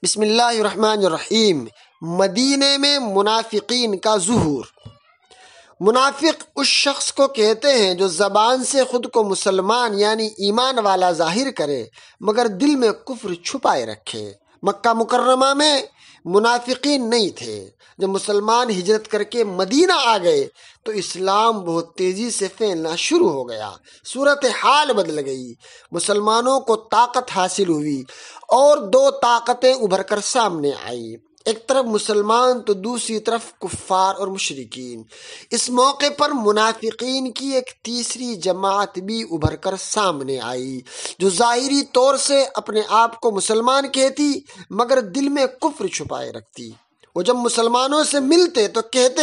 بسم اللہ الرحمن الرحیم۔ مدینے میں منافقین کا ظہور۔ منافق اس شخص کو کہتے ہیں جو زبان سے خود کو مسلمان یعنی ایمان والا ظاہر کرے مگر دل میں کفر چھپائے رکھے۔ مکہ مکرمہ میں منافقین نہیں تھے۔ جب مسلمان ہجرت کر کے مدینہ آ گئے تو اسلام بہت تیزی سے پھیلنا شروع ہو گیا، صورتحال بدل گئی، مسلمانوں کو طاقت حاصل ہوئی اور دو طاقتیں ابھر کر سامنے آئیں، ایک طرف مسلمان تو دوسری طرف کفار اور مشرکین۔ اس موقع پر منافقین کی ایک تیسری جماعت بھی ابھر کر سامنے آئی جو ظاہری طور سے اپنے آپ کو مسلمان کہتی مگر دل میں کفر چھپائے رکھتی۔ وہ جب مسلمانوں سے ملتے تو کہتے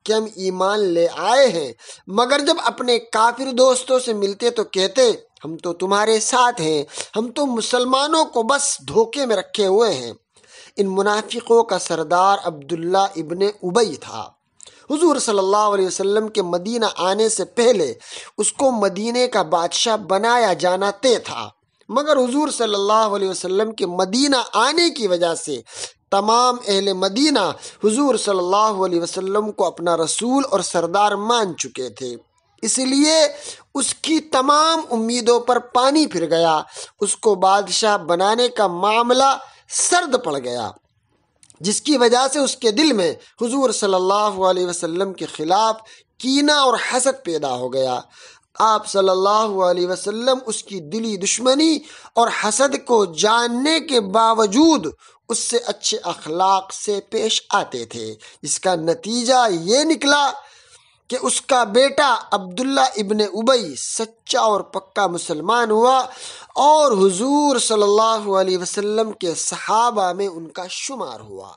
کہ ہم ایمان لے آئے ہیں، مگر جب اپنے کافر دوستوں سے ملتے تو کہتے ہم تو تمہارے ساتھ ہیں، ہم تو مسلمانوں کو بس دھوکے میں رکھے ہوئے ہیں۔ ان منافقوں کا سردار عبداللہ ابن ابی تھا۔ حضور صلی اللہ علیہ وسلم کے مدینہ آنے سے پہلے اس کو مدینے کا بادشاہ بنایا جانا طے تھا، مگر حضور صلی اللہ علیہ وسلم کے مدینہ آنے کی وجہ سے تمام اہل مدینہ حضور صلی اللہ علیہ وسلم کو اپنا رسول اور سردار مان چکے تھے، اس لیے اس کی تمام امیدوں پر پانی پھر گیا۔ اس کو بادشاہ بنانے کا معاملہ سرد پڑ گیا، جس کی وجہ سے اس کے دل میں حضور صلی اللہ علیہ وسلم کے خلاف کینہ اور حسد پیدا ہو گیا۔ آپ صلی اللہ علیہ وسلم اس کی دلی دشمنی اور حسد کو جاننے کے باوجود اس سے اچھے اخلاق سے پیش آتے تھے، جس کا نتیجہ یہ نکلا کہ اس کا بیٹا عبداللہ ابن ابی سچا اور پکا مسلمان ہوا اور حضور صلی اللہ علیہ وسلم کے صحابہ میں ان کا شمار ہوا۔